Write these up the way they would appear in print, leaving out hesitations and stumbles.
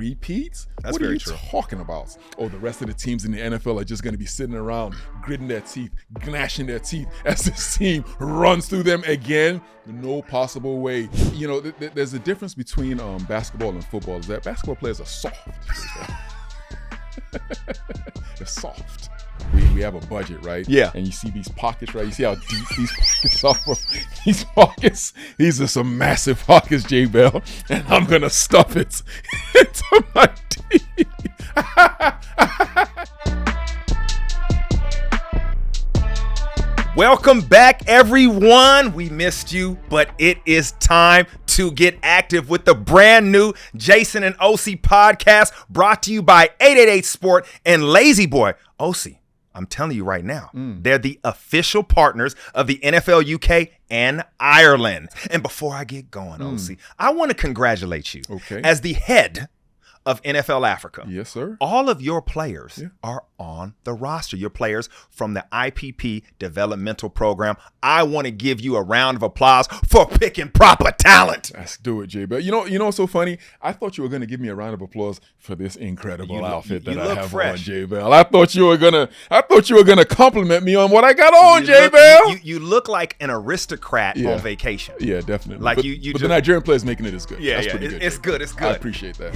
Three-Peats? That's what very are you true. talking about? Oh, the rest of the teams in the NFL are just going to be sitting around, gritting their teeth, gnashing their teeth as this team runs through them again? No possible way. You know, there's a difference between basketball and football. Is that basketball players are soft. They're soft. We have a budget, right? Yeah. And you see these pockets, right? You see how deep these pockets are, bro? These pockets, these are some massive pockets, J Bell. And I'm going to stuff it into my teeth. Welcome back, everyone. We missed you, but it is time to get active with the brand new Jason and Osi podcast brought to you by 888 Sport and Lazy Boy. Osi, I'm telling you right now, they're the official partners of the NFL UK and Ireland. And before I get going, Osi, I want to congratulate you as the head of NFL Africa. Yes, sir. All of your players are on the roster. Your players from the IPP developmental program. I want to give you a round of applause for picking proper talent. Let's do it, J Bell. You know what's so funny? I thought you were gonna give me a round of applause for this incredible outfit that I have fresh on, J Bell. I thought you were gonna compliment me on what I got on, J Bell. You look like an aristocrat on vacation. Yeah, definitely. Like but just, the Nigerian players making it as good. Yeah, That's yeah. pretty good. It's good. It's good. I appreciate that.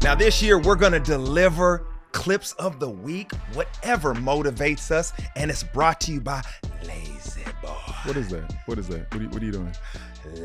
Now this year we're gonna deliver clips of the week, whatever motivates us, and it's brought to you by Lazy Boy. What is that? What are you doing?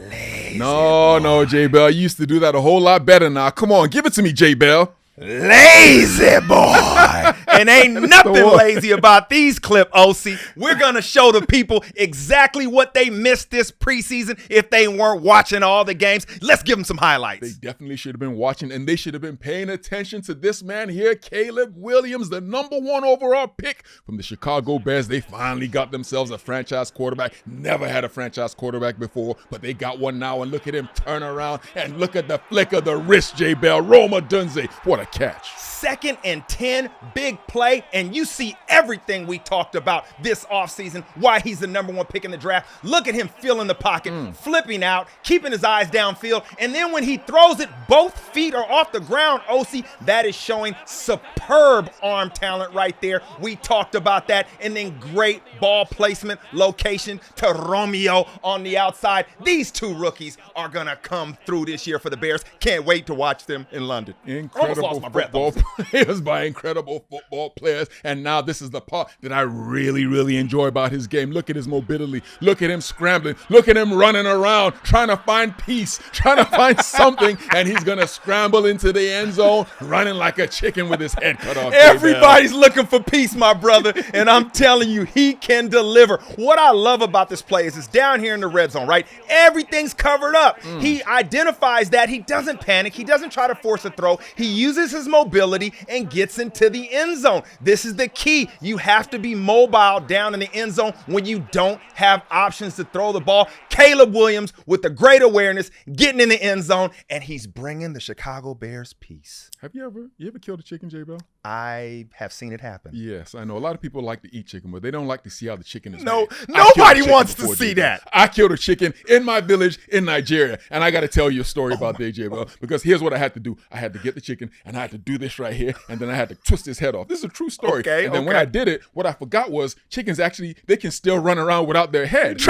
Lazy No, J Bell. You used to do that a whole lot better now. Come on, give it to me, J Bell. Lazy Boy. And ain't nothing lazy about these clip, OC. We're going to show the people exactly what they missed this preseason if they weren't watching all the games. Let's give them some highlights. They definitely should have been watching, and they should have been paying attention to this man here, Caleb Williams, the #1 overall pick from the Chicago Bears. They finally got themselves a franchise quarterback. Never had a franchise quarterback before, but they got one now, and look at him turn around, and look at the flick of the wrist, J Bell. Roma Dunze. What a catch. 2nd and 10, big play, and you see everything we talked about this offseason, why he's the #1 pick in the draft. Look at him filling the pocket, flipping out, keeping his eyes downfield, and then when he throws it, both feet are off the ground, OC. That is showing superb arm talent right there. We talked about that, and then great ball placement, location to Romeo on the outside. These two rookies are going to come through this year for the Bears. Can't wait to watch them in London. Incredible football players by incredible football players. And now this is the part that I really, really enjoy about his game. Look at his mobility. Look at him scrambling. Look at him running around, trying to find peace, trying to find something. And he's going to scramble into the end zone, running like a chicken with his head cut off. Everybody's looking for peace, my brother. And I'm telling you, he can deliver. What I love about this play is it's down here in the red zone, right? Everything's covered up. He identifies that. He doesn't panic. He doesn't try to force a throw. He uses his mobility and gets into the end zone. This is the key. You have to be mobile down in the end zone when you don't have options to throw the ball. Caleb Williams with the great awareness, getting in the end zone, and he's bringing the Chicago Bears peace. Have you ever killed a chicken, J Bell? I have seen it happen. Yes, I know. A lot of people like to eat chicken, but they don't like to see how the chicken is No, made. nobody wants to see that. I killed a chicken in my village in Nigeria, and I got to tell you a story about that, J Bell, because here's what I had to do. I had to get the chicken, and I had to do this right here, and then I had to twist his head off. This is a true story. And then when I did it, what I forgot was chickens actually, they can still run around without their head.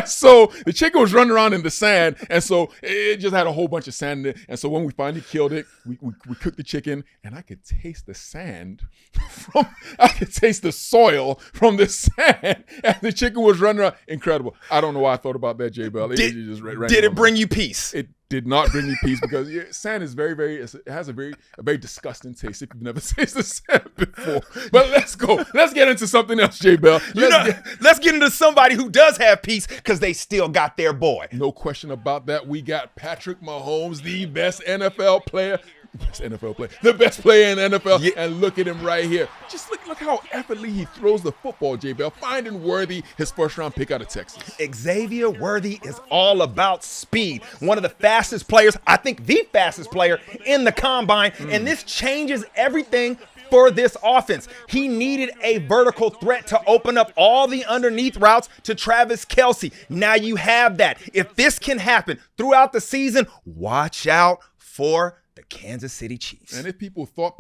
So the chicken was running around in the sand, and so it just had a whole bunch of sand in it. And so when we finally killed it, we cooked the chicken, and I could taste the sand I could taste the soil from the sand, and the chicken was running around. Incredible. I don't know why I thought about that, J Bell. Did it bring you peace? It did not bring me peace because sand is it has a very disgusting taste if you've never tasted sand before. But let's go. Let's get into something else, J Bell. Let's get into somebody who does have peace because they still got their boy. No question about that. We got Patrick Mahomes, the best NFL player. The best player in the NFL, and look at him right here. Just look how effortlessly he throws the football, J Bell. Finding Worthy, his first-round pick out of Texas. Xavier Worthy is all about speed. One of the fastest players, I think the fastest player in the combine, and this changes everything for this offense. He needed a vertical threat to open up all the underneath routes to Travis Kelce. Now you have that. If this can happen throughout the season, watch out for the Kansas City Chiefs. And if people thought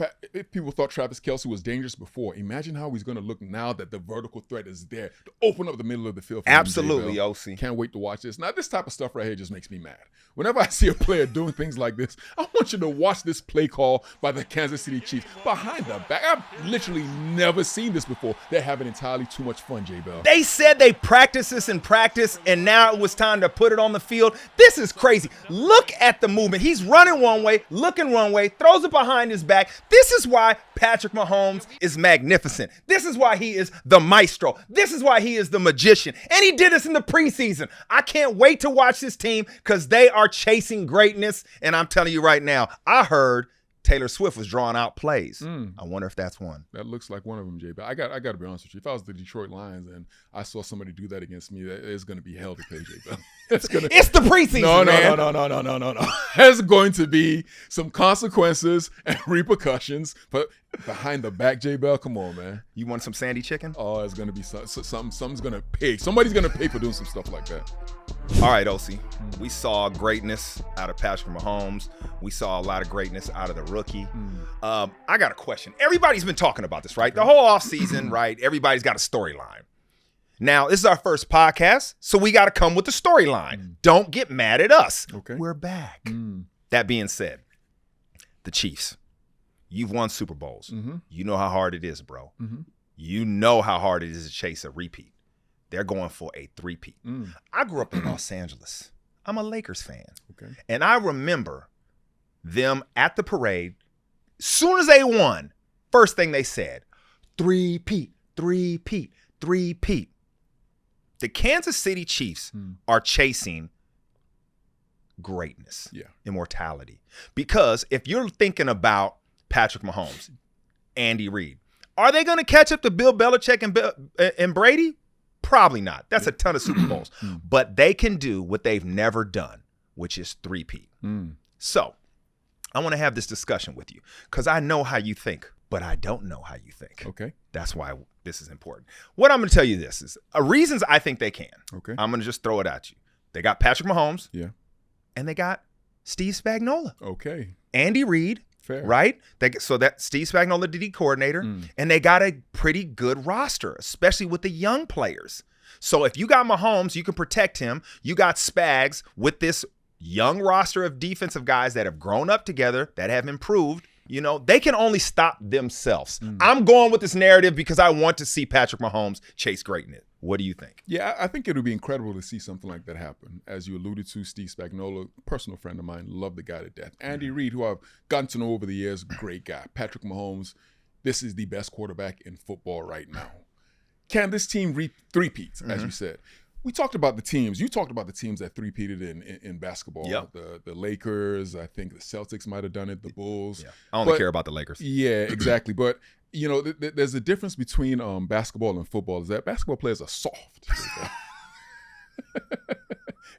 Travis Kelce was dangerous before, imagine how he's going to look now that the vertical threat is there to open up the middle of the field. Absolutely, OC. Can't wait to watch this. Now, this type of stuff right here just makes me mad. Whenever I see a player doing things like this, I want you to watch this play call by the Kansas City Chiefs behind the back. I've literally never seen this before. They're having entirely too much fun, J-Bell. They said they practiced this in practice, and now it was time to put it on the field. This is crazy. Look at the movement. He's running one way, looking one way, throws it behind his back. This is why Patrick Mahomes is magnificent. This is why he is the maestro. This is why he is the magician. And he did this in the preseason. I can't wait to watch this team because they are chasing greatness. And I'm telling you right now, I heard Taylor Swift was drawing out plays. I wonder if that's one. That looks like one of them, Jay. But I got to be honest with you. If I was the Detroit Lions and I saw somebody do that against me, it's going to be hell to pay, Jay. It's the preseason, man. No. There's going to be some consequences and repercussions. But behind the back, J Bell, come on, man. You want some Sandy chicken? Oh, it's going to be something's going to pay. Somebody's going to pay for doing some stuff like that. All right, Osi. We saw greatness out of Patrick Mahomes. We saw a lot of greatness out of the rookie. I got a question. Everybody's been talking about this, right? The whole offseason, right? Everybody's got a storyline. Now, this is our first podcast, so we got to come with the storyline. Don't get mad at us. Okay. We're back. That being said, the Chiefs, you've won Super Bowls. You know how hard it is, bro. You know how hard it is to chase a repeat. They're going for a three-peat. I grew up in Los Angeles. I'm a Lakers fan. Okay. And I remember them at the parade. Soon as they won, first thing they said, three-peat, three-peat, three-peat. The Kansas City Chiefs are chasing greatness, immortality. Because if you're thinking about Patrick Mahomes, Andy Reid, are they going to catch up to Bill Belichick and Brady? Probably not. That's a ton of Super Bowls. But they can do what they've never done, which is three-peat. So I want to have this discussion with you because I know how you think, but I don't know how you think. Okay. That's why this is important. What I'm going to tell you this is reasons I think they can. Okay. I'm going to just throw it at you. They got Patrick Mahomes. Yeah. And they got Steve Spagnuolo. Okay. Andy Reid. Fair. Right? So that Steve Spagnuolo, the D coordinator, and they got a pretty good roster, especially with the young players. So if you got Mahomes, you can protect him. You got Spags with this young roster of defensive guys that have grown up together, that have improved. You know, they can only stop themselves. I'm going with this narrative because I want to see Patrick Mahomes chase greatness. What do you think? Yeah, I think it would be incredible to see something like that happen. As you alluded to, Steve Spagnuolo, personal friend of mine, love the guy to death. Andy Reid, who I've gotten to know over the years, great guy. Patrick Mahomes, this is the best quarterback in football right now. Can this team three-peat, as you said? We talked about the teams. You talked about the teams that three-peated in basketball. Yep. The Lakers, I think the Celtics might have done it, the Bulls. Yeah. I only care about the Lakers. Yeah, exactly. But, you know, there's a difference between basketball and football is that basketball players are soft.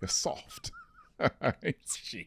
They're soft. All right? Jeez.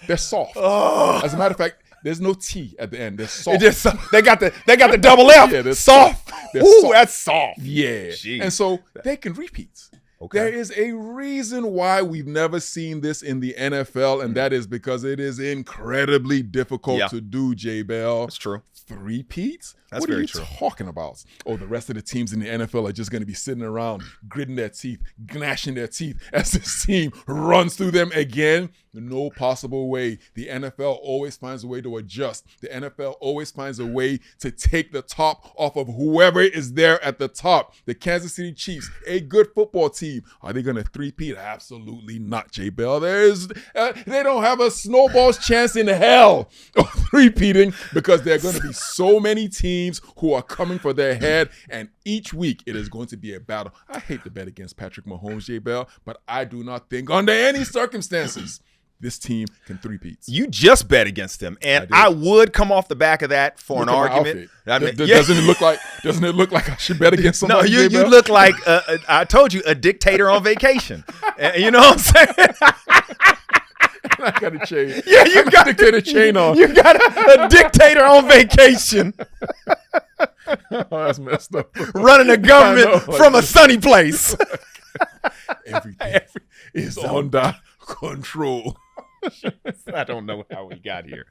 They're soft. Oh. As a matter of fact, there's no T at the end. They're soft. They got the double F. Yeah, they're soft. Ooh, soft. That's soft. Yeah. Jeez. And so they can repeat. Okay. There is a reason why we've never seen this in the NFL, and that is because it is incredibly difficult to do, J-Bell. That's true. Three-peats? That's what are very you true. talking about? Oh, the rest of the teams in the NFL are just going to be sitting around, gritting their teeth, gnashing their teeth as this team runs through them again? No possible way. The NFL always finds a way to adjust. The NFL always finds a way to take the top off of whoever is there at the top. The Kansas City Chiefs, a good football team. Are they going to three-peat? Absolutely not, J-Bell. They don't have a snowball's chance in hell of three-peating because there are going to be so many teams who are coming for their head, and each week it is going to be a battle. I hate to bet against Patrick Mahomes, J-Bell, but I do not think under any circumstances this team can three-peat. You just bet against them, and I would come off the back of that for an argument. I mean, doesn't it look like I should bet against somebody? No, you look like I told you, a dictator on vacation. You know what I'm saying? I got a chain. Yeah, you got a dictator chain on. You got a dictator on vacation. Oh, that's messed up. Running the government from a sunny place. Everything is under control. I don't know how we got here.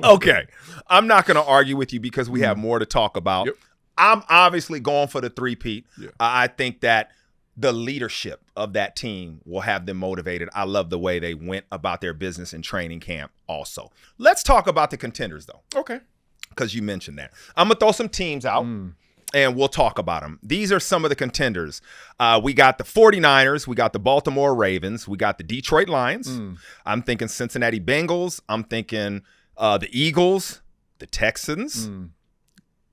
Okay. I'm not going to argue with you because we have more to talk about. Yep. I'm obviously going for the three-peat. Yeah. I think that the leadership of that team will have them motivated. I love the way they went about their business in training camp also. Let's talk about the contenders, though. Okay. Because you mentioned that. I'm going to throw some teams out. And we'll talk about them. These are some of the contenders. We got the 49ers. We got the Baltimore Ravens. We got the Detroit Lions. I'm thinking Cincinnati Bengals. I'm thinking the Eagles, the Texans,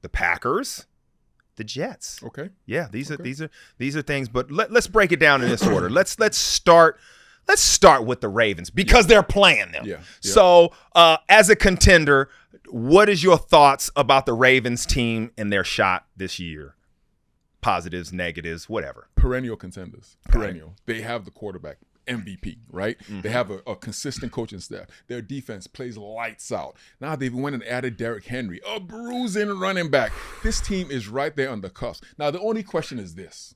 the Packers, the Jets. Okay. Yeah, these are things. But let's break it down in this order. Let's start with the Ravens because they're playing them. Yeah. So as a contender, what is your thoughts about the Ravens team and their shot this year? Positives, negatives, whatever. Perennial contenders. Perennial. They have the quarterback, MVP, right? They have a consistent coaching staff. Their defense plays lights out. Now they've went and added Derrick Henry, a bruising running back. This team is right there on the cusp. Now the only question is this.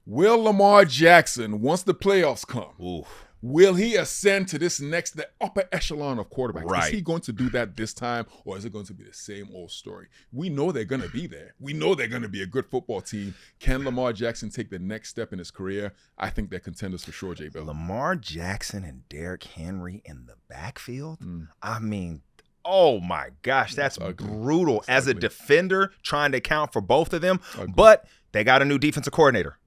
Will Lamar Jackson, once the playoffs come, will he ascend to the upper echelon of quarterbacks? Right. Is he going to do that this time, or is it going to be the same old story? We know they're going to be there. We know they're going to be a good football team. Can Lamar Jackson take the next step in his career? I think they're contenders for sure, J. Bell. Lamar Jackson and Derrick Henry in the backfield? I mean, oh my gosh, that's brutal. As a defender, trying to account for both of them. But they got a new defensive coordinator.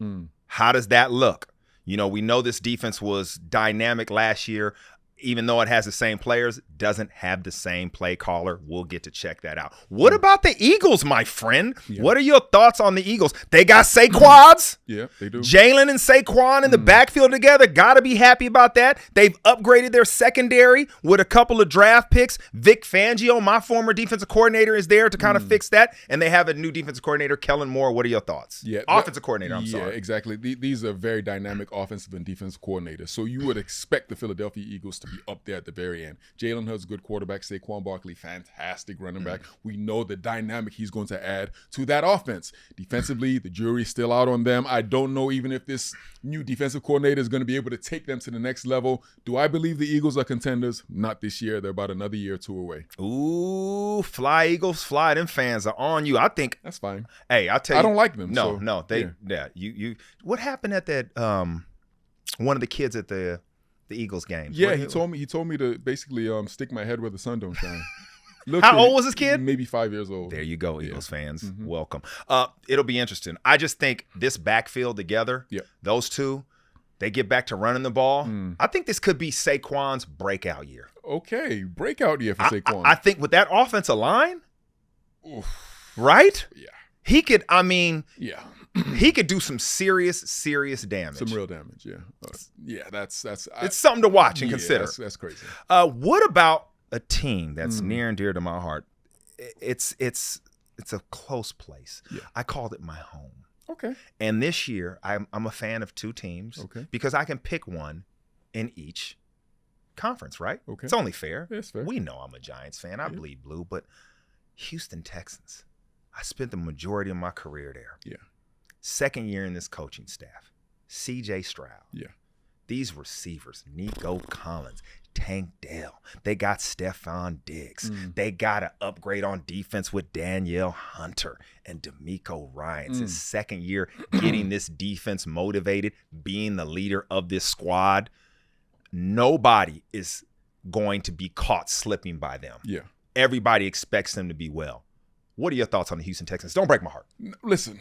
How does that look? You know, we know this defense was dynamic last year. Even though it has the same players, doesn't have the same play caller. We'll get to check that out. What about the Eagles, my friend? Yeah. What are your thoughts on the Eagles? They got Saquads. Yeah, they do. Jalen and Saquon in the backfield together. Got to be happy about that. They've upgraded their secondary with a couple of draft picks. Vic Fangio, my former defensive coordinator, is there to kind of fix that. And they have a new defensive coordinator, Kellen Moore. What are your thoughts? Yeah, offensive coordinator, I'm sorry. Yeah, exactly. These are very dynamic offensive and defensive coordinators. So you would expect the Philadelphia Eagles to be up there at the very end. Jalen Hurts, good quarterback. Saquon Barkley, fantastic running back. We know the dynamic he's going to add to that offense. Defensively, the jury's still out on them. I don't know even if this new defensive coordinator is going to be able to take them to the next level. Do I believe the Eagles are contenders? Not this year. They're about another year or two away. Ooh, fly Eagles, fly. Them fans are on you. I think that's fine. Hey, I'll tell you. I don't like them. No. You. What happened at that? One of the kids at the Eagles game. Yeah, he told me to basically stick my head where the sun don't shine. How old was this kid? Maybe 5 years old. There you go, Eagles fans. Welcome. It'll be interesting. I just think this backfield together, those two, they get back to running the ball. I think this could be Saquon's breakout year. Okay, breakout year for Saquon. I think with that offensive line, right? Yeah. He could, yeah. he could do some serious damage. Some real damage, yeah. Yeah, that's it's something to watch and consider. That's crazy. What about a team that's near and dear to my heart? It's a close place. Yeah. I called it my home. Okay. And this year, I'm a fan of two teams because I can pick one in each conference, right? Okay. It's only fair. Yeah, it's fair. We know I'm a Giants fan. I bleed blue, but Houston Texans. I spent the majority of my career there. Yeah. Second year in this coaching staff. C.J. Stroud. Yeah. These receivers, Nico Collins, Tank Dell. They got Stephon Diggs. They got an upgrade on defense with Danielle Hunter and DeMeco Ryans. His second year getting this defense motivated, being the leader of this squad. Nobody is going to be caught slipping by them. Yeah. Everybody expects them to be well. What are your thoughts on the Houston Texans? Don't break my heart. Listen,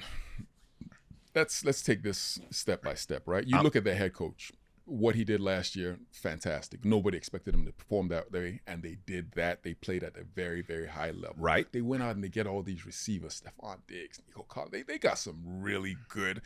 let's take this step by step, right? You look at their head coach. What he did last year, fantastic. Nobody expected him to perform that way, and they did that. They played at a very, very high level. Right. They went out and they get all these receivers, Stephon Diggs, Nico Collins. They got some really good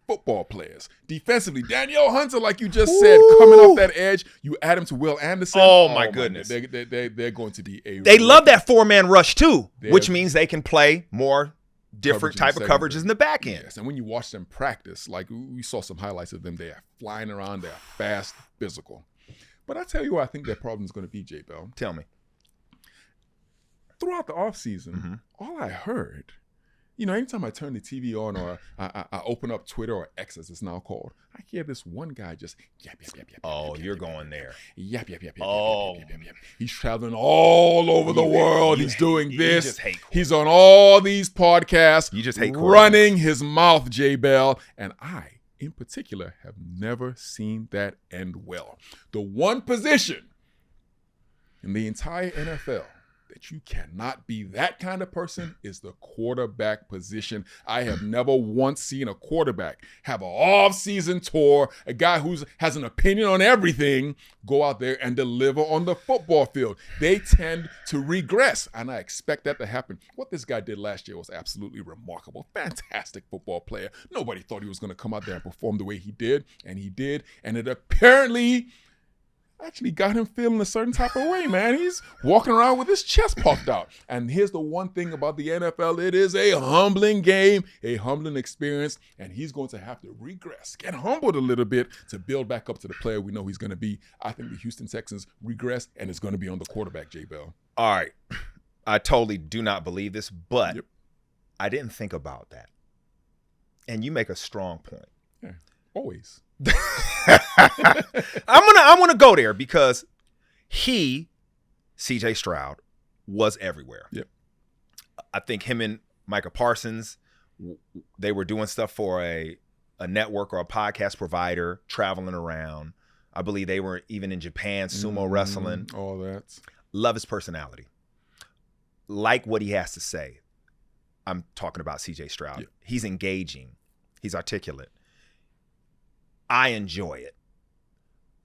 football players. Defensively, Danielle Hunter, like you just said, coming off that edge. You add him to Will Anderson. Oh my goodness. They're going to be a They love that four-man rush too, which means they can play more different type of coverages in the back end. Yes, and when you watch them practice, like we saw some highlights of them, they are flying around, they are fast, physical. But I tell you what I think that problem is going to be, J. Bell. Tell me. Throughout the offseason, all I heard, anytime I turn the TV on or I open up Twitter or X as it's now called, I hear this one guy just yap. Oh, you're going there. Yap. He's traveling all over the world. He's doing this. You just hate He's on all these podcasts. You just hate running his mouth, J. Bell. And I, in particular, have never seen that end well. The one position in the entire NFL that you cannot be that kind of person is the quarterback position. I have never once seen a quarterback have an off-season tour, a guy who has an opinion on everything, go out there and deliver on the football field. They tend to regress, and I expect that to happen. What this guy did last year was absolutely remarkable. Fantastic football player. Nobody thought he was going to come out there and perform the way he did, and he did, and it apparently actually got him feeling a certain type of way, man. He's walking around with his chest puffed out. And here's the one thing about the NFL. It is a humbling game, a humbling experience, and he's going to have to regress, get humbled a little bit to build back up to the player we know he's going to be. I think the Houston Texans regress, and it's going to be on the quarterback, J. Bell. All right. I totally do not believe this, but I didn't think about that. And you make a strong point. Yeah, always. I'm gonna go there because CJ Stroud was everywhere. Yep. I think him and Micah Parsons, they were doing stuff for a network or a podcast provider, traveling around. I believe they were even in Japan, sumo wrestling. All that. Love his personality. Like what he has to say. I'm talking about CJ Stroud. Yep. He's engaging. He's articulate. I enjoy it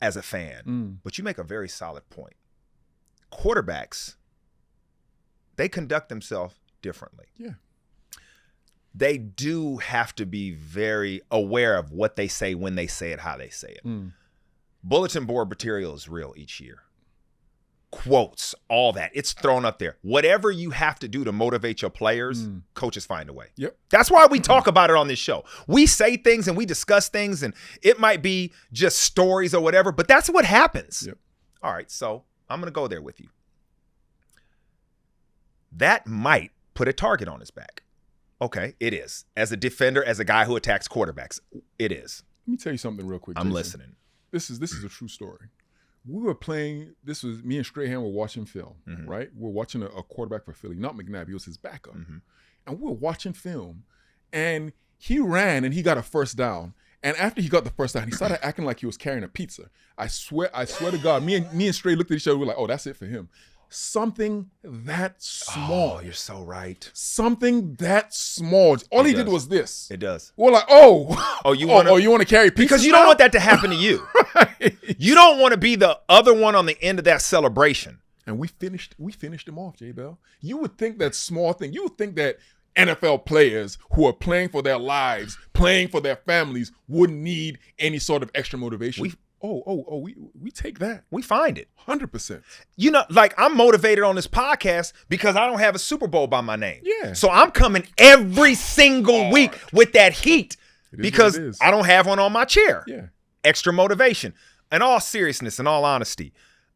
as a fan, but you make a very solid point. Quarterbacks, they conduct themselves differently. Yeah. They do have to be very aware of what they say, when they say it, how they say it. Bulletin board material is real each year. Quotes, all that. It's thrown up there. Whatever you have to do to motivate your players, coaches find a way. Yep. That's why we talk about it on this show. We say things and we discuss things, and it might be just stories or whatever, but that's what happens. Yep. All right, so I'm going to go there with you. That might put a target on his back. Okay, it is. As a defender, as a guy who attacks quarterbacks, it is. Let me tell you something real quick, I'm Jason. listening. This is a true story. We were playing, this was me and Strahan were watching film, right? We were watching a quarterback for Philly, not McNabb, he was his backup. And we were watching film, and he ran and he got a first down. And after he got the first down, he started acting like he was carrying a pizza. I swear to God, me and Stray looked at each other, we were like, oh, that's it for him. Something that small. Oh, you're so right. Something that small. All he did was this. It does. We're like, you want to carry pizza? Because you don't want that to happen to you. Right. You don't want to be the other one on the end of that celebration. And we finished him off, J. Bell. You would think that small thing, you would think that NFL players who are playing for their lives, playing for their families, wouldn't need any sort of extra motivation. We take that. We find it. 100%. You know, like I'm motivated on this podcast because I don't have a Super Bowl by my name. Yeah. So I'm coming every single week with that heat because I don't have one on my chair. Yeah. Extra motivation. In all seriousness, in all honesty,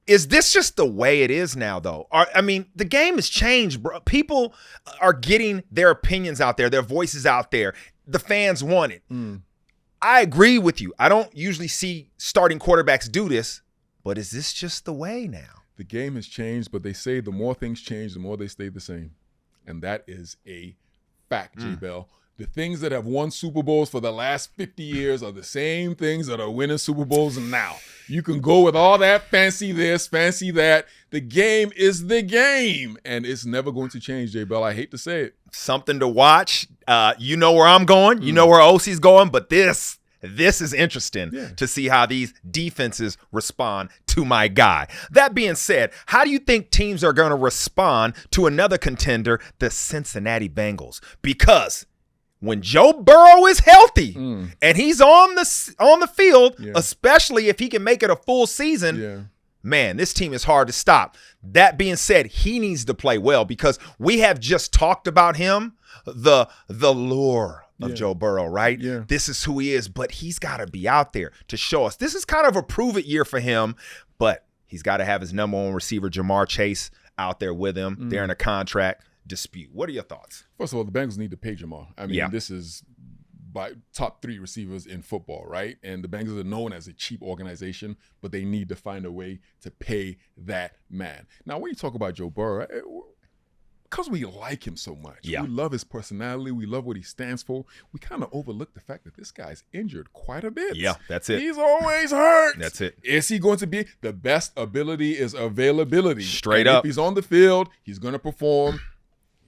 is this just the way it is now, though? I mean, the game has changed, bro. People are getting their opinions out there, their voices out there. The fans want it. I agree with you. I don't usually see starting quarterbacks do this, but is this just the way now? The game has changed, but they say the more things change, the more they stay the same. And that is a fact, J. Bell. The things that have won Super Bowls for the last 50 years are the same things that are winning Super Bowls now. You can go with all that fancy this, fancy that. The game is the game, and it's never going to change, J. Bell. I hate to say it. Something to watch. You know where I'm going. You know where Osi's going, but this is interesting to see how these defenses respond to my guy. That being said, how do you think teams are going to respond to another contender, the Cincinnati Bengals? Because when Joe Burrow is healthy and he's on the field, especially if he can make it a full season, man, this team is hard to stop. That being said, he needs to play well because we have just talked about him, the lure of Joe Burrow, right? Yeah. This is who he is, but he's got to be out there to show us. This is kind of a prove-it year for him. but he's got to have his number one receiver, Jamar Chase, out there with him. They're in a contract dispute. What are your thoughts? First of all, the Bengals need to pay Jamar. I mean, this is by top 3 receivers in football, right? And the Bengals are known as a cheap organization, but they need to find a way to pay that man. Now, when you talk about Joe Burrow, because we like him so much, we love his personality, we love what he stands for, we kind of overlook the fact that this guy's injured quite a bit. Yeah, that's it. He's always hurt. That's it. Is he going to be? The best ability is availability. Straight up. If he's on the field, he's going to perform.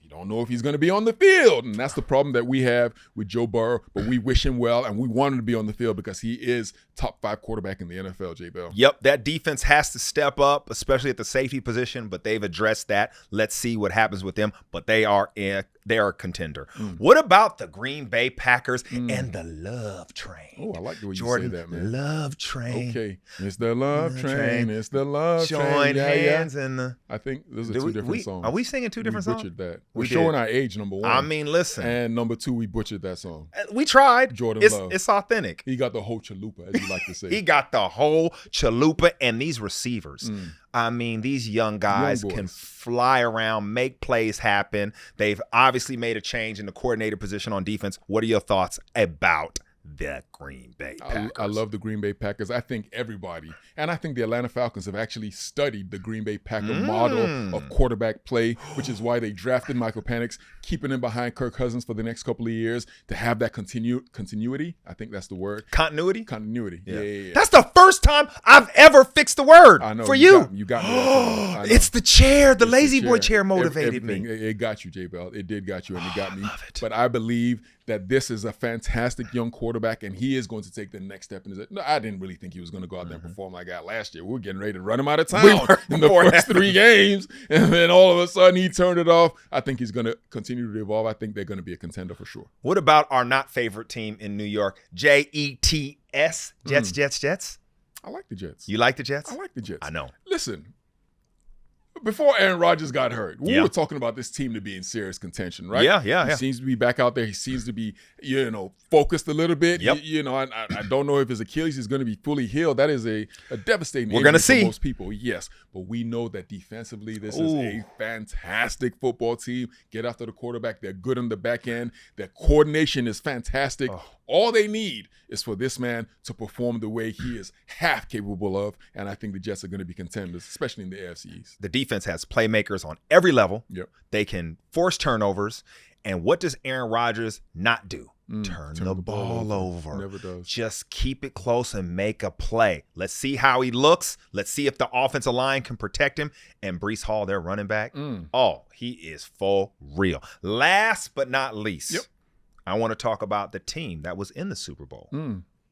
Don't know if he's going to be on the field, and that's the problem that we have with Joe Burrow, but we wish him well, and we want him to be on the field because he is top 5 quarterback in the NFL, J. Bell. Yep, that defense has to step up, especially at the safety position, but they've addressed that. Let's see what happens with them, but they are a contender. What about the Green Bay Packers and the love train? Oh, I like the way Jordan, you say that, man. Love train. Okay, it's the love train. It's the love train. Join hands and the. I think those are 2 different songs. Are we singing 2 different songs? We butchered that. We're showing our age, number 1. I mean, listen. And number 2, we butchered that song. We tried. Jordan Love. It's authentic. He got the whole chalupa, as you like to say. He got the whole chalupa, and these receivers. I mean, these young guys can fly around, make plays happen. They've obviously made a change in the coordinator position on defense. What are your thoughts about the Green Bay Packers? I love the Green Bay Packers. I think everybody, and I think the Atlanta Falcons have actually studied the Green Bay Packer model of quarterback play, which is why they drafted Michael Penix, keeping him behind Kirk Cousins for the next couple of years to have that continuity. I think that's the word. Continuity? Continuity. Yeah. That's the first time I've ever fixed the word for you. You got me. It's the chair. The lazy boy chair motivated me. It got you, J. Bell. It did got you, and it got me. But I believe that this is a fantastic young quarterback, and he is going to take the next step in his. No, I didn't really think he was going to go out there and perform like that last year. We were getting ready to run him out of town in the first 3 games, and then all of a sudden he turned it off. I think he's going to continue to evolve. I think they're going to be a contender for sure. What about our not favorite team in New York, Jets? Jets? I like the Jets. You like the Jets? I like the Jets. I know. Listen. Before Aaron Rodgers got hurt, we were talking about this team to be in serious contention, right? Yeah. He seems to be back out there. He seems to be, focused a little bit. Yep. I don't know if his Achilles is going to be fully healed. That is a devastating We're gonna injury see. for most people. Yes, but we know that defensively, this is a fantastic football team. Get after the quarterback. They're good on the back end. Their coordination is fantastic. All they need is for this man to perform the way he is half capable of, and I think the Jets are going to be contenders, especially in the AFC East. The defense has playmakers on every level. Yep. They can force turnovers. And what does Aaron Rodgers not do? Turn the ball over. Never does. Just keep it close and make a play. Let's see how he looks. Let's see if the offensive line can protect him. And Breece Hall, their running back, he is for real. Last but not least, I want to talk about the team that was in the Super Bowl.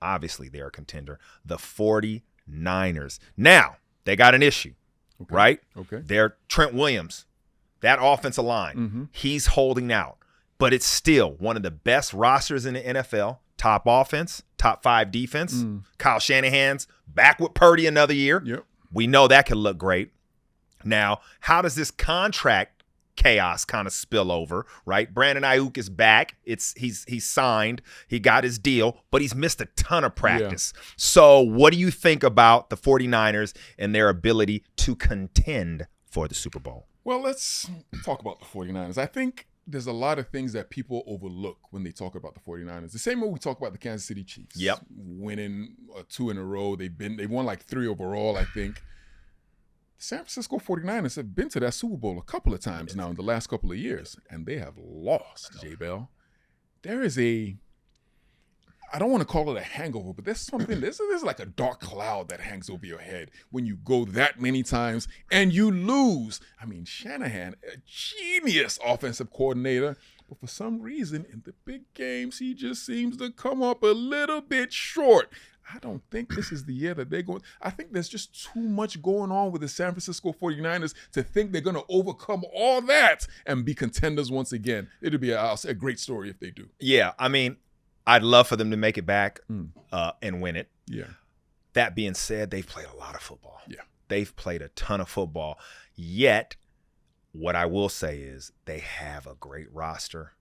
Obviously, they're a contender. The 49ers. Now, they got an issue, right? Okay. They're Trent Williams. That offensive line, he's holding out. But it's still one of the best rosters in the NFL. Top offense, top 5 defense. Kyle Shanahan's back with Purdy another year. Yep. We know that can look great. Now, how does this contract chaos kind of spill over, right? Brandon Ayuk is back. He's signed. He got his deal, but he's missed a ton of practice. Yeah. So what do you think about the 49ers and their ability to contend for the Super Bowl? Well, let's talk about the 49ers. I think there's a lot of things that people overlook when they talk about the 49ers. The same way we talk about the Kansas City Chiefs. Yep. Winning 2 in a row. They won like 3 overall, I think. The San Francisco 49ers have been to that Super Bowl a couple of times now in the last couple of years, and they have lost, J-Bell. There is I don't want to call it a hangover, but there's something, there's like a dark cloud that hangs over your head when you go that many times and you lose. I mean, Shanahan, a genius offensive coordinator, but for some reason in the big games, he just seems to come up a little bit short. I don't think this is the year that they're going. I think there's just too much going on with the San Francisco 49ers to think they're going to overcome all that and be contenders once again. It'll be a great story if they do. Yeah, I mean, I'd love for them to make it back and win it. Yeah. That being said, they've played a lot of football. Yeah. They've played a ton of football. Yet, what I will say is they have a great roster,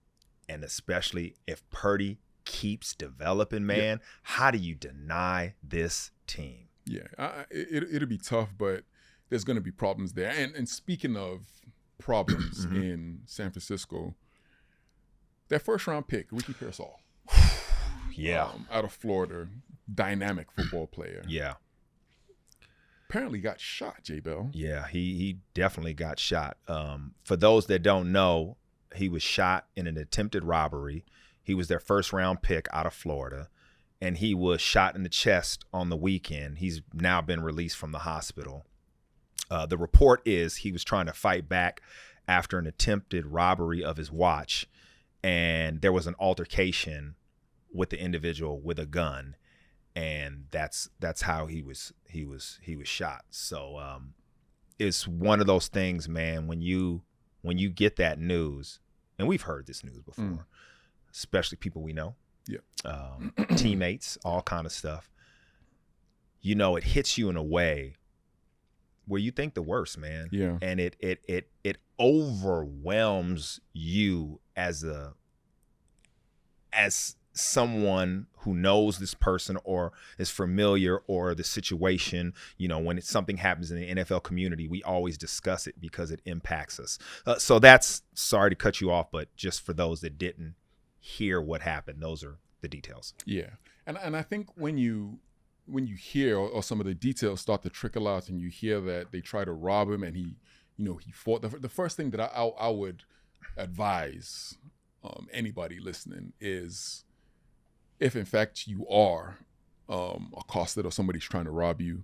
and especially if Purdy keeps developing, man, how do you deny this team? Yeah, it'll be tough, but there's going to be problems there. And speaking of problems in San Francisco, their first round pick, Ricky Pearsall. Yeah. Out of Florida, dynamic football player. Yeah. Apparently got shot, J-Bell. Yeah, he definitely got shot. For those that don't know, he was shot in an attempted robbery. He was their first round pick out of Florida, and he was shot in the chest on the weekend. He's now been released from the hospital. The report is he was trying to fight back after an attempted robbery of his watch, and there was an altercation with the individual with a gun, and that's how he was shot. So it's one of those things, man, when you get that news, and we've heard this news before, especially people we know, teammates, all kind of stuff. You know, it hits you in a way where you think the worst, man. Yeah. And it overwhelms you as someone who knows this person or is familiar or the situation. You know, when something happens in the NFL community, we always discuss it because it impacts us. So that's, sorry to cut you off, but just for those that didn't hear what happened, those are the details. Yeah. And I think when you hear or some of the details start to trickle out and you hear that they try to rob him and he fought, the first thing that I would advise anybody listening is, if in fact you are accosted or somebody's trying to rob you,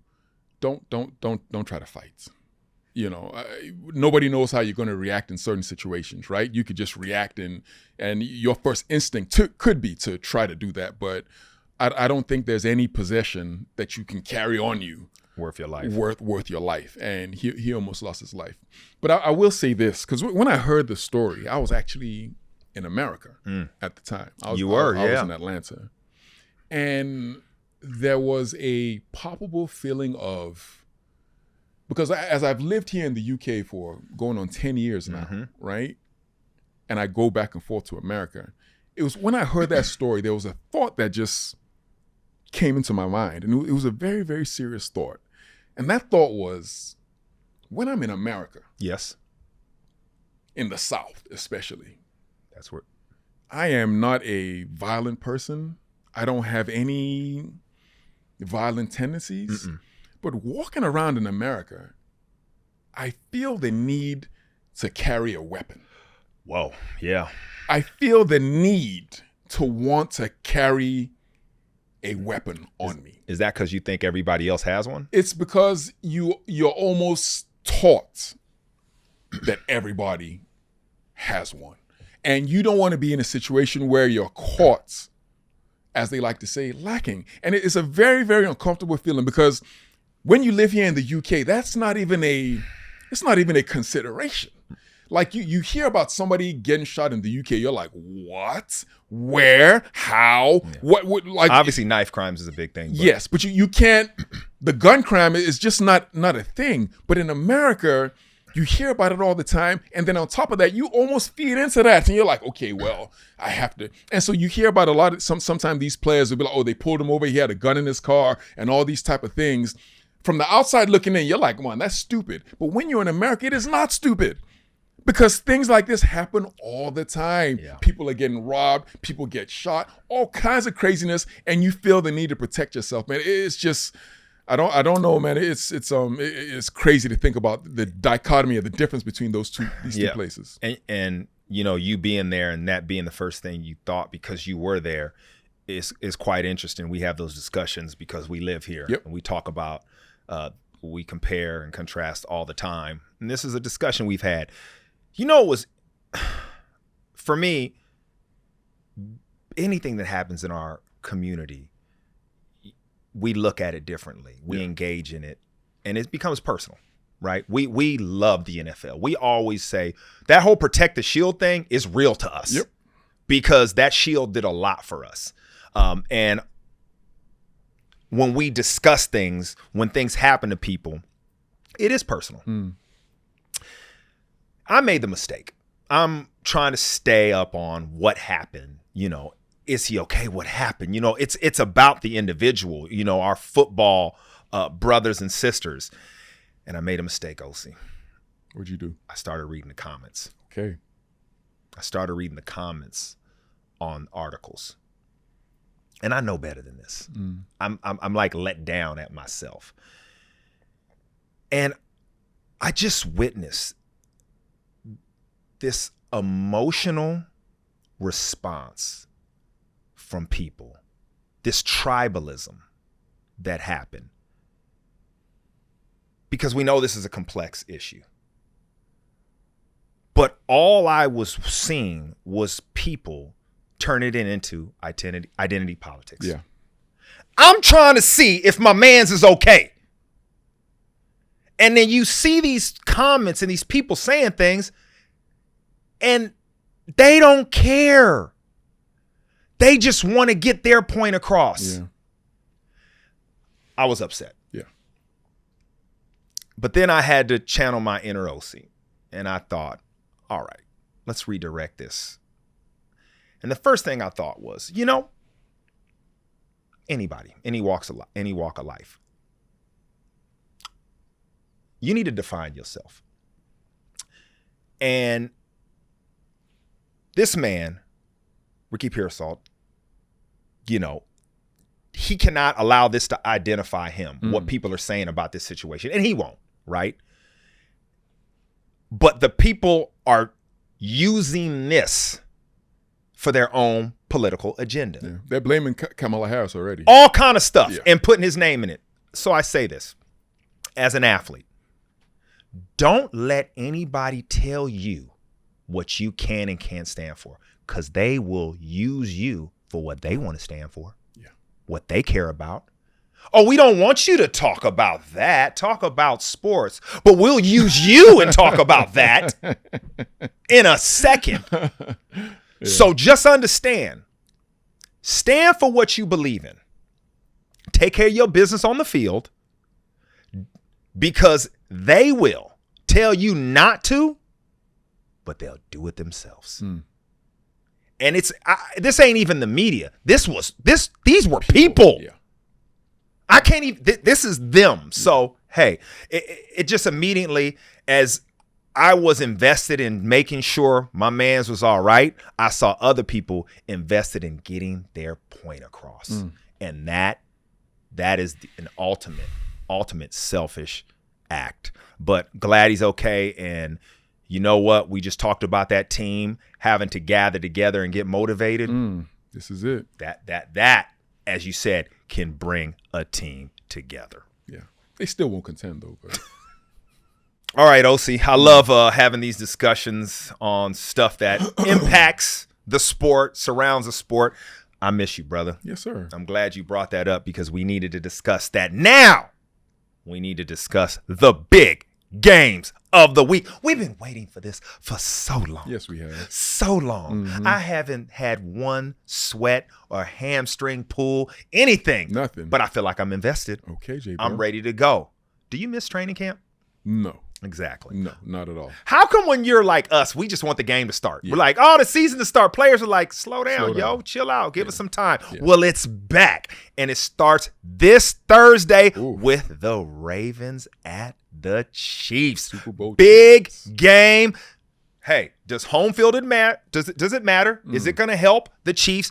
don't try to fight. You know, nobody knows how you're going to react in certain situations, right? You could just react and your first instinct could be to try to do that, but I don't think there's any possession that you can carry on you worth your life. Worth your life, and he almost lost his life. But I will say this, because when I heard the story, I was actually in America at the time. I was in Atlanta. And there was a palpable feeling of, because as I've lived here in the UK for going on 10 years now, right? And I go back and forth to America. It was when I heard that story, there was a thought that just came into my mind. And it was a very, very serious thought. And that thought was, when I'm in America. Yes. In the South, especially. That's where I am not a violent person. I don't have any violent tendencies. But walking around in America, I feel the need to carry a weapon. Whoa, yeah. I feel the need to want to carry a weapon on me. Is that because you think everybody else has one? It's because you're almost taught that everybody has one. And you don't want to be in a situation where you're caught, as they like to say, lacking. And it's a very, very uncomfortable feeling, because when you live here in the UK, it's not even a consideration. Like you hear about somebody getting shot in the UK, you're like, what? Where? How? Yeah. What? Like, obviously, knife crimes is a big thing. But. Yes, but you can't. The gun crime is just not a thing. But in America, you hear about it all the time, and then on top of that, you almost feed into that, and you're like, okay, well, I have to. And so you hear about a lot of sometimes these players will be like, oh, they pulled him over, he had a gun in his car, and all these type of things. From the outside looking in, you're like, man, that's stupid. But when you're in America, it is not stupid. Because things like this happen all the time. Yeah. People are getting robbed, people get shot, all kinds of craziness, and you feel the need to protect yourself, man. It's just, I don't know, man. It's crazy to think about the dichotomy of the difference between these two places. And you know, you being there and that being the first thing you thought because you were there is quite interesting. We have those discussions because we live here. Yep. And we talk about, we compare and contrast all the time. And this is a discussion we've had. You know, it was, for me, anything that happens in our community, we look at it differently. We engage in it, and it becomes personal, right? We love the NFL. We always say that whole protect the shield thing is real to us because that shield did a lot for us. And when we discuss things, when things happen to people, it is personal. I made the mistake. I'm trying to stay up on what happened. You know, is he okay? What happened? You know, it's about the individual. You know, our football brothers and sisters. And I made a mistake, Osi. What'd you do? I started reading the comments. Okay. I started reading the comments on articles. And I know better than this. I'm like let down at myself. And I just witnessed this emotional response from people, this tribalism that happened. Because we know this is a complex issue. But all I was seeing was people turn it into identity politics. Yeah. I'm trying to see if my man's is okay. And then you see these comments and these people saying things, and they don't care. They just want to get their point across. Yeah. I was upset. Yeah. But then I had to channel my inner Osi. And I thought, all right, let's redirect this. And the first thing I thought was, anybody, any walk of life, you need to define yourself. And this man, Ricky Pearsall, he cannot allow this to identify him, what people are saying about this situation. And he won't, right? But the people are using this for their own political agenda. Yeah. They're blaming Kamala Harris already. All kind of stuff and putting his name in it. So I say this, as an athlete, don't let anybody tell you what you can and can't stand for, because they will use you for what they want to stand for, what they care about. Oh, we don't want you to talk about that. Talk about sports, but we'll use you and talk about that in a second. Yeah. So just understand, stand for what you believe in. Take care of your business on the field, because they will tell you not to, but they'll do it themselves. And this ain't even the media. These were people. Yeah. I can't even, this is them. So, hey, it just immediately, as I was invested in making sure my man's was all right, I saw other people invested in getting their point across. And that is an ultimate selfish act. But glad he's okay. And you know what? We just talked about that team having to gather together and get motivated. This is it. That, as you said, can bring a team together. Yeah. They still won't contend, though. But. All right, Osi. I love having these discussions on stuff that impacts the sport, surrounds the sport. I miss you, brother. Yes, sir. I'm glad you brought that up, because we needed to discuss that. Now we need to discuss the big games of the week. We've been waiting for this for so long. Yes, we have. So long. I haven't had one sweat or hamstring pull, anything. Nothing. But I feel like I'm invested. Okay, JB. I'm ready to go. Do you miss training camp? No. Exactly. No, not at all. How come when you're like us, we just want the game to start? Yeah. We're like, the season to start. Players are like, slow down, chill out, give us some time. Yeah. Well, it's back, and it starts this Thursday with the Ravens at the Chiefs. Super Bowl big game. Hey, does home field matter? Does it matter? Is it going to help the Chiefs?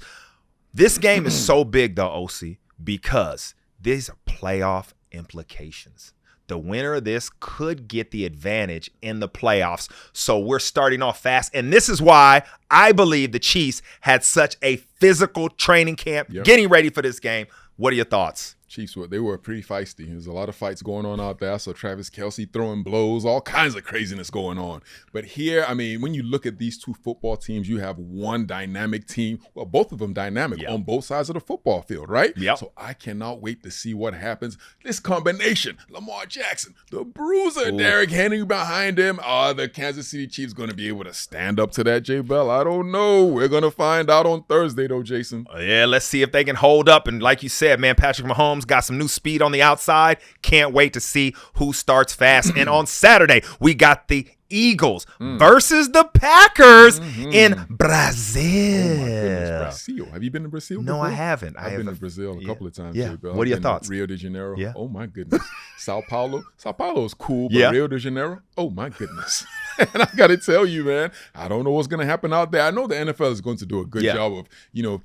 This game is so big, though, Osi, because these are playoff implications. The winner of this could get the advantage in the playoffs. So we're starting off fast. And this is why I believe the Chiefs had such a physical training camp getting ready for this game. What are your thoughts? Chiefs, they were pretty feisty. There's a lot of fights going on out there. So Travis Kelce throwing blows, all kinds of craziness going on. But here, I mean, when you look at these two football teams, you have one dynamic team. Well, both of them dynamic on both sides of the football field, right? Yep. So I cannot wait to see what happens. This combination, Lamar Jackson, the bruiser, Derrick Henry behind him. Are the Kansas City Chiefs going to be able to stand up to that, J. Bell? I don't know. We're going to find out on Thursday, though, Jason. Yeah, let's see if they can hold up. And like you said, man, Patrick Mahomes got some new speed on the outside. Can't wait to see who starts fast. And on Saturday, we got the Eagles versus the Packers in Brazil. Oh my goodness, Brazil. Have you been to Brazil No, before? I haven't. I've been to Brazil a couple of times. Yeah. J-Bell. What are your I've been to thoughts? Rio de Janeiro. Yeah. Oh my goodness. Sao Paulo. Sao Paulo is cool, but Yeah. Rio de Janeiro. Oh my goodness. And I got to tell you, man, I don't know what's going to happen out there. I know the NFL is going to do a good job of,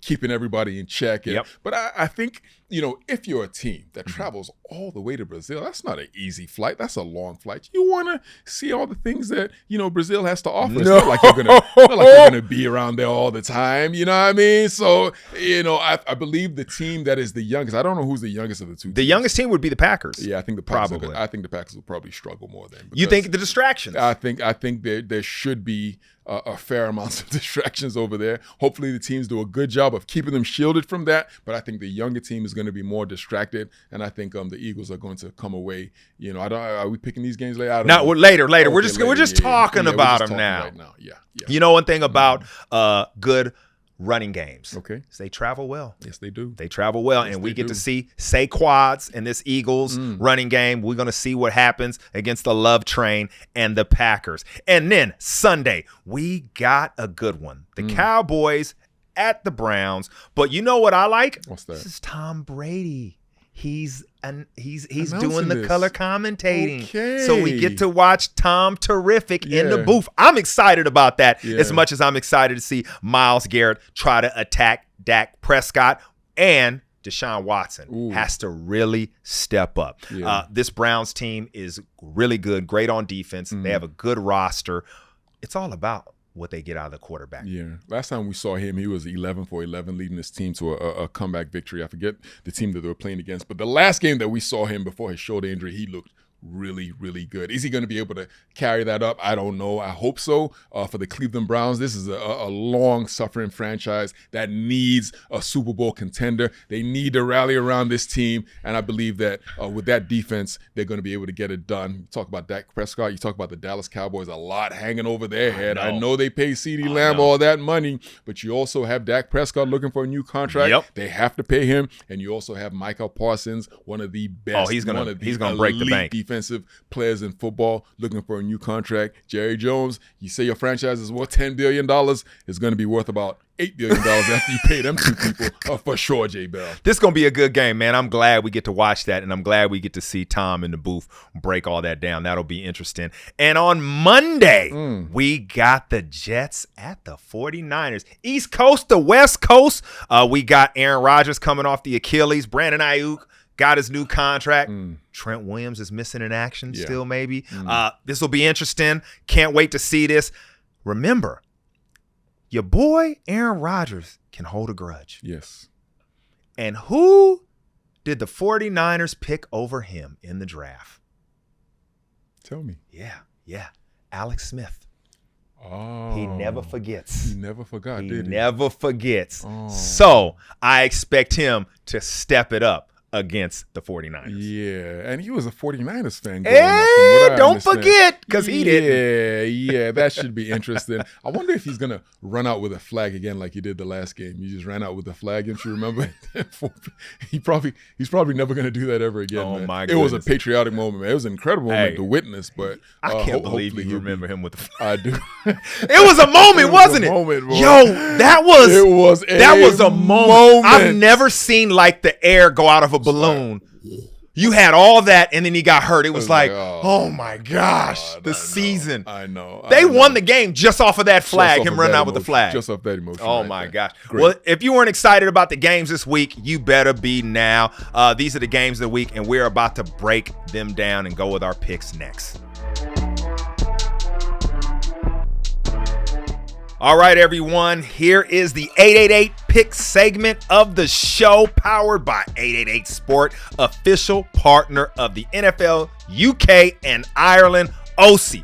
keeping everybody in check. But I think, if you're a team that travels all the way to Brazil, that's not an easy flight. That's a long flight. You want to see all the things that, Brazil has to offer. It's not like you're going to be around there all the time. You know what I mean? So, I believe the team that is the youngest, I don't know who's the youngest of the two. The youngest team would be the Packers. Yeah, I think the Packers Probably. I think the Packers will probably struggle more than. You think the distractions? I think there should be a fair amount of distractions over there. Hopefully the teams do a good job of keeping them shielded from that, but I think the younger team is going to be more distracted, and I think the Eagles are going to come away. Are we picking these games later? I don't know. Later. Okay, We're just talking about them now. Right now. Yeah. You know one thing about good running games. Okay. Is they travel well. Yes, they do. They travel well, and we get to see quads in this Eagles running game. We're going to see what happens against the Love Train and the Packers. And then Sunday, we got a good one. The Cowboys at the Browns. But you know what I like? What's that? This is Tom Brady. He's doing Announcing the this. color commentating. Okay. So we get to watch Tom Terrific in the booth. I'm excited about that as much as I'm excited to see Myles Garrett try to attack Dak Prescott, and Deshaun Watson has to really step up. Yeah. This Browns team is really good, great on defense. They have a good roster. It's all about what they get out of the quarterback. Yeah. Last time we saw him, he was 11 for 11, leading his team to a comeback victory. I forget the team that they were playing against, but the last game that we saw him before his shoulder injury, he looked really, really good. Is he going to be able to carry that up? I don't know. I hope so. For the Cleveland Browns, this is a long-suffering franchise that needs a Super Bowl contender. They need to rally around this team, and I believe that with that defense, they're going to be able to get it done. You talk about Dak Prescott. You talk about the Dallas Cowboys, a lot hanging over their head. I know they pay CeeDee Lamb all that money, but you also have Dak Prescott looking for a new contract. Yep. They have to pay him, and you also have Michael Parsons, one of the best. He's gonna break the bank. Defensive players in football looking for a new contract. Jerry Jones, you say your franchise is worth $10 billion, it's going to be worth about $8 billion after you pay them two people for sure, J-Bell. This is going to be a good game, man. I'm glad we get to watch that, and I'm glad we get to see Tom in the booth break all that down. That'll be interesting. And on Monday, we got the Jets at the 49ers. East Coast to West Coast. We got Aaron Rodgers coming off the Achilles. Brandon Ayuk got his new contract. Trent Williams is missing in action still, maybe. This will be interesting. Can't wait to see this. Remember, your boy Aaron Rodgers can hold a grudge. Yes. And who did the 49ers pick over him in the draft? Tell me. Yeah. Alex Smith. Oh. He never forgets. He never forgot, He did he? never forgets. Oh. So I expect him to step it up against the 49ers. Yeah, and he was a 49ers fan. Growing up, from what I Don't understand. forget, because he didn't. Yeah, that should be interesting. I wonder if he's gonna run out with a flag again like he did the last game. He just ran out with a flag, don't you remember? He's probably never gonna do that ever again. Oh man. my It was a goodness. patriotic moment, man. It was an incredible moment to witness, but I can't believe hopefully you remember him with the flag. I do. It was a moment, wasn't it? Moment, boy. Yo, that was a moment. I've never seen like the air go out of a balloon. You had all that, and then he got hurt. It was like, oh my gosh, the season. I know. They won the game just off of that flag, him running out with the flag. Just off that emotion. Oh right my there. gosh. Great. Well, if you weren't excited about the games this week, you better be now. These are the games of the week, and we're about to break them down and go with our picks next. All right, everyone, here is the 888 pick segment of the show, powered by 888 Sport, official partner of the NFL, UK, and Ireland. Osi,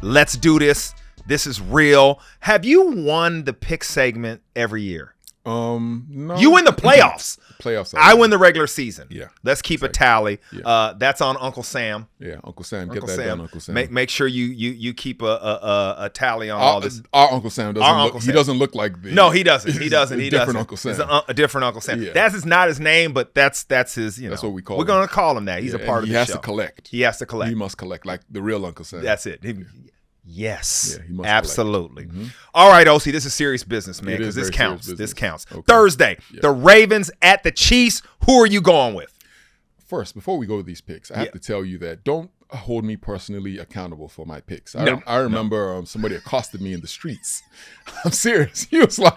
let's do this. This is real. Have you won the pick segment every year? No. You win the playoffs. Playoffs. I win the regular season. Yeah. Let's keep a tally. Yeah. That's on Uncle Sam. Yeah, Uncle Sam. Get that done, Uncle Sam. Make sure you keep a tally on all this. Our Uncle Sam doesn't he doesn't look like the. No, he doesn't. He doesn't. He different doesn't. Uncle Sam. He's a different Uncle Sam. Yeah. That's not his name, but that's his. That's what we call We're him. gonna call him that. He's a part of the show. He has to collect. He has to collect. He must collect like the real Uncle Sam. That's it. Yes, Yeah, he must absolutely. All right, Osi, this is serious business, man, because this counts. This counts. Okay. Thursday, the Ravens at the Chiefs. Who are you going with? First, before we go to these picks, I have to tell you that don't hold me personally accountable for my picks. I remember somebody accosted me in the streets. I'm serious. He was like,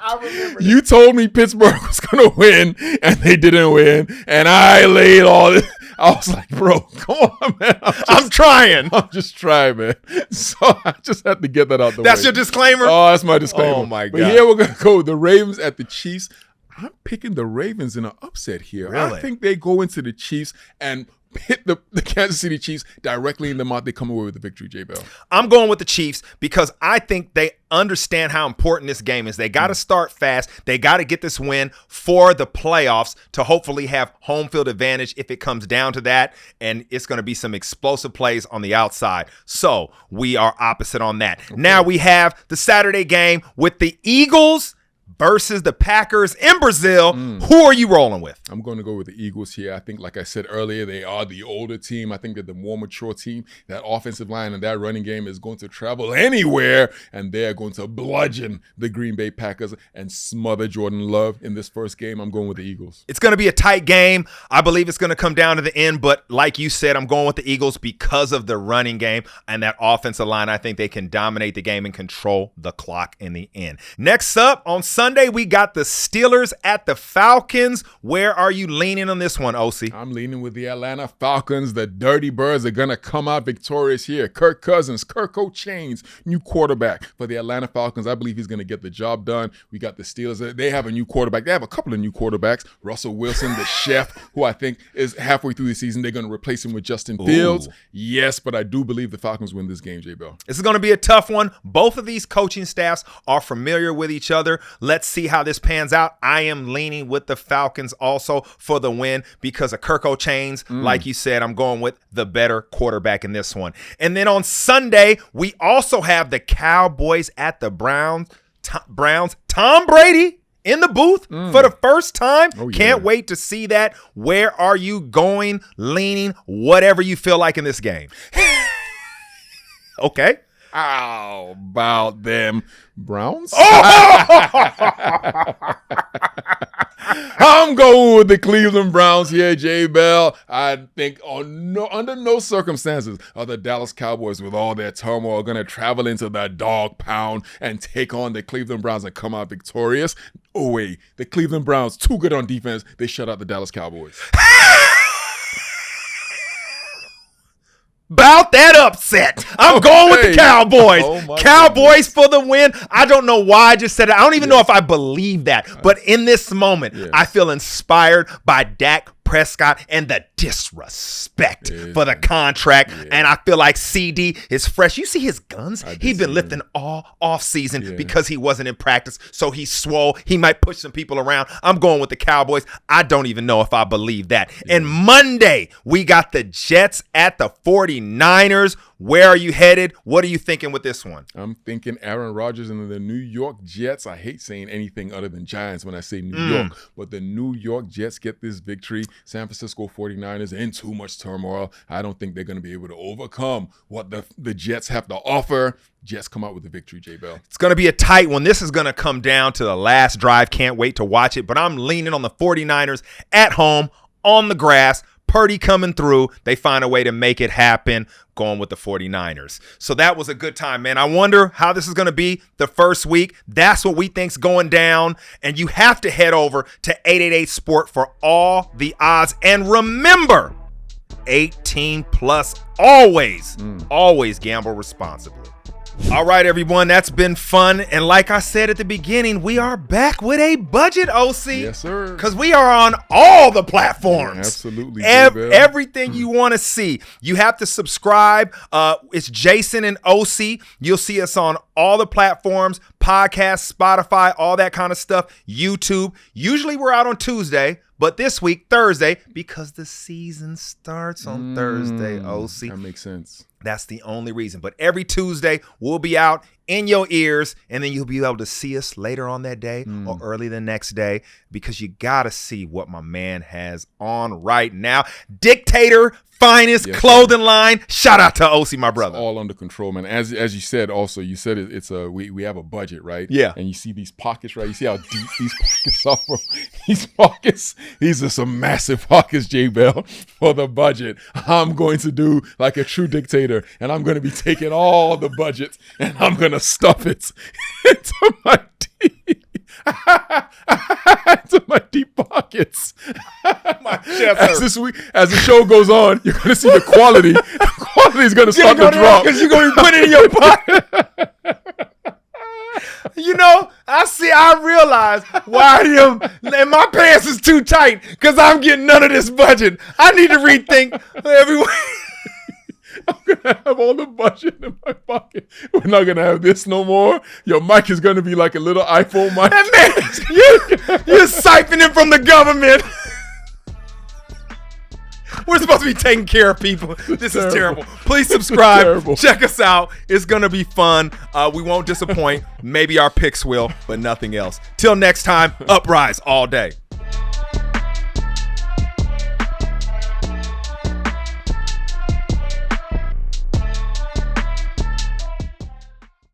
you told me Pittsburgh was going to win, and they didn't win, and I laid all this. I was like, bro, come on, man. I'm trying. I'm just trying, man. So I just had to get that out the way. That's your disclaimer? Oh, that's my disclaimer. Oh, my God. But here we're going to go. The Ravens at the Chiefs. I'm picking the Ravens in an upset here. Really? I think they go into the Chiefs and hit the Kansas City Chiefs directly in the mouth. They come away with the victory, J-Bell. I'm going with the Chiefs because I think they understand how important this game is. They got to start fast. They got to get this win for the playoffs to hopefully have home field advantage if it comes down to that. And it's going to be some explosive plays on the outside. So we are opposite on that. Okay. Now we have the Saturday game with the Eagles versus the Packers in Brazil. Who are you rolling with? I'm going to go with the Eagles here. I think, like I said earlier, they are the older team. I think they're the more mature team. That offensive line and that running game is going to travel anywhere, and they're going to bludgeon the Green Bay Packers and smother Jordan Love in this first game. I'm going with the Eagles. It's going to be a tight game. I believe it's going to come down to the end, but like you said, I'm going with the Eagles because of the running game and that offensive line. I think they can dominate the game and control the clock in the end. Next up on Sunday, we got the Steelers at the Falcons. Where are you leaning on this one, Osi? I'm leaning with the Atlanta Falcons. The Dirty Birds are going to come out victorious here. Kirk Cousins, Kirko Chains, new quarterback for the Atlanta Falcons. I believe he's going to get the job done. We got the Steelers. They have a new quarterback. They have a couple of new quarterbacks. Russell Wilson, the chef, who I think is halfway through the season. They're going to replace him with Justin Fields. Yes, but I do believe the Falcons win this game, J-Bell. This is going to be a tough one. Both of these coaching staffs are familiar with each other. Let's see how this pans out. I am leaning with the Falcons also for the win because of Kirko Chains. Like you said, I'm going with the better quarterback in this one. And then on Sunday, we also have the Cowboys at the Browns. Tom Brady in the booth for the first time. Can't wait to see that. Where are you going, leaning, whatever you feel like in this game? Okay. How about them Browns? I'm going with the Cleveland Browns here, J-Bell. I think under no circumstances are the Dallas Cowboys, with all their turmoil, going to travel into the dog pound and take on the Cleveland Browns and come out victorious. Oh, wait. The Cleveland Browns, too good on defense. They shut out the Dallas Cowboys. About that upset. I'm going with the Cowboys. Cowboys for the win. I don't know why I just said it. I don't even know if I believe that. But in this moment, I feel inspired by Dak Prescott and the disrespect for the contract. And I feel like CD is fresh. You see his guns? He's been lifting all offseason because he wasn't in practice. So he's swole. He might push some people around. I'm going with the Cowboys. I don't even know if I believe that. And Monday, we got the Jets at the 49ers. Where are you headed? What are you thinking with this one? I'm thinking Aaron Rodgers and the New York Jets. I hate saying anything other than Giants when I say New York, but the New York Jets get this victory. San Francisco 49ers in too much turmoil. I don't think they're going to be able to overcome what the Jets have to offer. Jets come out with the victory, J-Bell. It's going to be a tight one. This is going to come down to the last drive. Can't wait to watch it, but I'm leaning on the 49ers at home on the grass. Purdy coming through. They find a way to make it happen, going with the 49ers. So that was a good time, man. I wonder how this is going to be the first week. That's what we think's going down. And you have to head over to 888 Sport for all the odds. And remember, 18 plus always gamble responsibly. All right, everyone, that's been fun. And like I said at the beginning, we are back with a budget, Osi. Yes, sir. Because we are on all the platforms. Yeah, absolutely. Everything you want to see. You have to subscribe. It's Jason and Osi. You'll see us on all the platforms, podcasts, Spotify, all that kind of stuff, YouTube. Usually we're out on Tuesday, but this week, Thursday, because the season starts on Thursday, Osi. That makes sense. That's the only reason. But every Tuesday, we'll be out in your ears, and then you'll be able to see us later on that day or early the next day, because you got to see what my man has on right now. Dictator finest clothing line. Shout out to Osi, my brother. It's all under control, man. As you said, also you said it's we have a budget, right? Yeah. And you see these pockets, right? You see how deep these pockets are, bro. These pockets, these are some massive pockets, J Bell, for the budget. I'm going to do like a true dictator, and I'm going to be taking all the budget and I'm going to stuff it into my deep. To my deep pockets. My chest as the show goes on, you're gonna see the quality. The quality is gonna start to drop because you're gonna be putting it in your pocket. I realize why and my pants is too tight, because I'm getting none of this budget. I need to rethink every. I'm gonna have all the budget in my pocket. We're not gonna have this no more. Your mic is gonna be like a little iPhone mic. Man, you're siphoning from the government. We're supposed to be taking care of people. This is terrible. Please subscribe. Check us out. It's gonna be fun. We won't disappoint. Maybe our picks will, but nothing else. Till next time, uprise all day.